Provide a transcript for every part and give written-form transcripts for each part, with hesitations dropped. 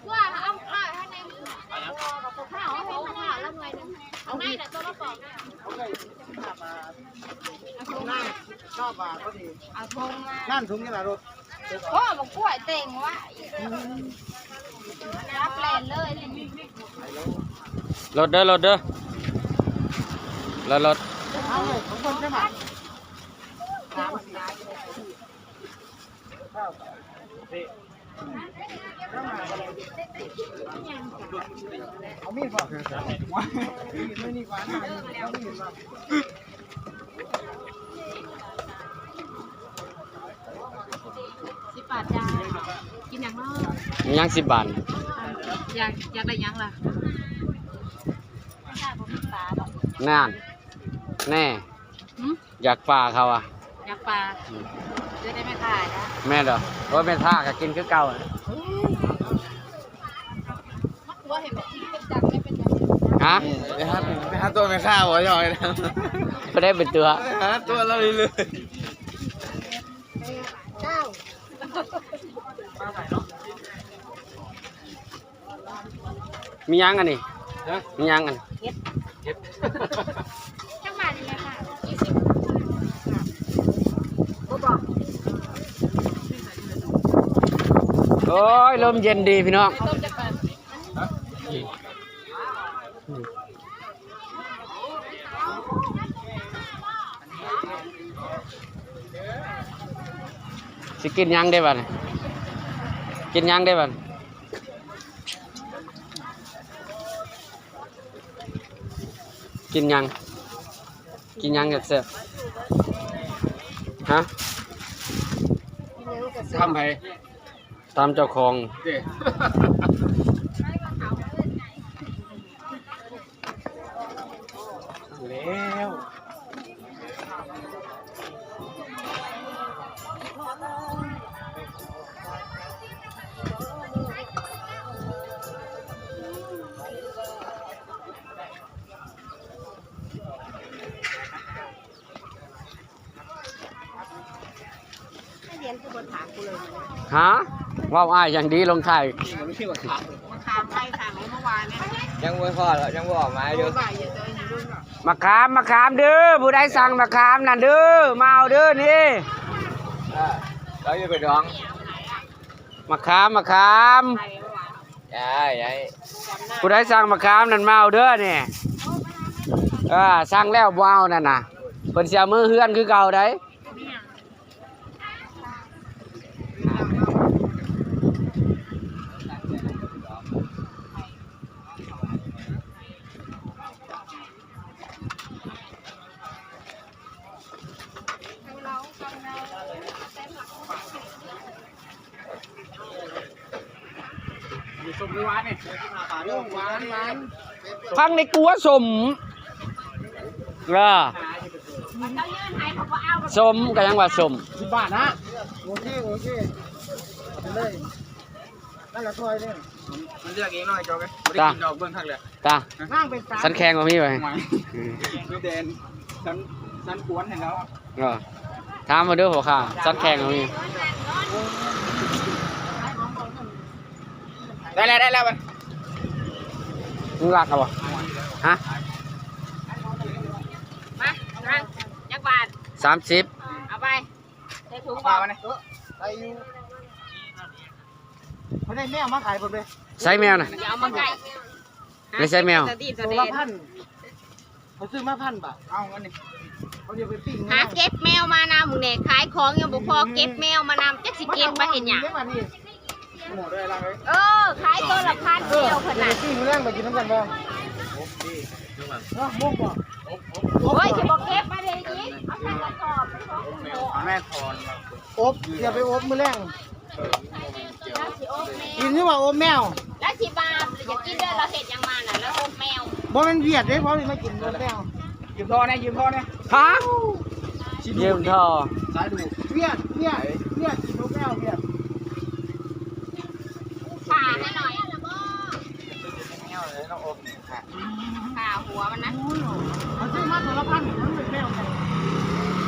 ว่าเอาข้าวให้ในข้าวให้ข้าวแล้วไงเอาให้แต่ตัวกระป๋องชอบว่าก็ดีเอาทงนั่นถุงนี่แหละรถโอ้บอกกล้วยเต่งวะรับแลนเลยรถเด้อรถเด้อรถเอาเลยของคนใช่ไหมเอามีดป่ะไม่นี่กว่าเอามีดป่ะ10 บาทจ้ากินอย่างนอกยัง10 บาทอยากได้ยังล่ะนั่นแน่อยากปลาเขาอ่ะอยากปลาจะได้ไม่ขายนะแม่เด้อว่าแม่ท่าก็กินคือเก่าฮะไปหาตัวไม่ฆ่าหัวย่อยนะไม่ได้เป็นตัวหาตัวเราเลยมียังอันนี้มียังอันจังหวัดนี้ค่ะโอ้ยลมเย็นดีพี่น้องสิกินยังได้บ้างกินยังได้บ้างกินยังเสร็จฮะทำไงตามเจ้าของแล้วฮะว้าวอ้ายอย่างดีลงถ่ายมะขามไปค่ะเมื่อวานเนี่ยยังไม่พอหรอยังไม่ออกมาอยู่มะขามเด้อผู้ใดสั่งมะขามนั่นเด้อมาเอาเด้อนี่เราจะไปดองมะขามยายผู้ใดสั่งมะขามนั่นมาเอาเด้อนี่สั่งแล้วบ่เอานั่นน่ะเพิ่นสิเอามือเฮือนคือเก่าได้สมหวานนี่หวานพังในกัวสมสมก็ยังว่าสม10 บาทนะโอเคเลยนั่นแหละซอยเนี่ยมันเลือกเองหน่อยจอกไหมไม่ได้กินดอกเบิ้งทักเลยตาสันแข็งกว่าพี่ไปคือเดนสันกวนเห็นแล้วถามมาด้วยหัวข่าสันแข็งกว่าพี่ได้แล้วมันมึงรักเอาบ่ฮะมาจักบาท30เอาไปใส่ถุงก่อนไปอยู่เขาได้แมวมาขายหมดเลยใส่แมวน่ะอย่าเอามาไก่ไม่ใช่แมวตัวละ1,000เขาซื้อมา1,000 บาทเอางั้นนี่เขาเดี๋ยวไปปิ้งหาเก็บแมวมานำมึงเนี่ยขายของยังบ่พอเก็บแมวมานำจักสิเก็บมาเห็นหยังขายตัวละ1,000เดียวขนาดปิ้งแรงไปกินน้ำกันบ้างมุกบ่โอ้ยจะบอกเก็บมาเลยจิเอาใส่กระสอบแม่ถอนอบอย่าไปอบมือแรงกินที่ว่าอบแมวแล้วสิบาทอยากกินเด้อเราเห็ดยังมาน่ะแล้วอบแมวบ่เป็นเวียดเด้เพราะไม่กินอบแมวยืมท่อนะฮะยืมท่อสายดูเวียดกินอบแมวเวียดผ่าให้หน่อยแมวเลยต้องอบผ่าหัวมันนะเขาซื้อมาตัวละ1,000มันเป็นแมว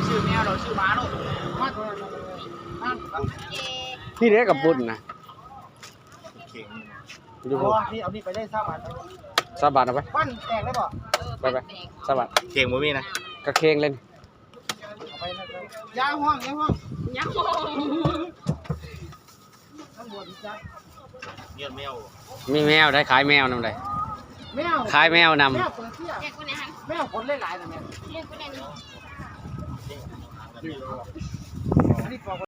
ชื่อแมวเราชื่อม้าลูกมาตัวละนี่เด็กกับปุ่นนะ ข่ง อยู่ อ๋อนี่เอานี่ไปได้ทราบอ่ะ สะบัดเอาไป ปั้นแตกได้ป่ะ ไปสะบัด เข่งบ่มีนะ กระเคงเล่น เอาไปนะยาห้องยาห้อง ยังโ ตำรวจจับเงียบแมว มีแมวได้ขายแมวนำได้ แมว ขายแมวนำ แมวเปิดเสี้ย เรียกคนไหนฮะ แมวขนหลายๆนะแม่ เรียกคนไหน นี่ปอก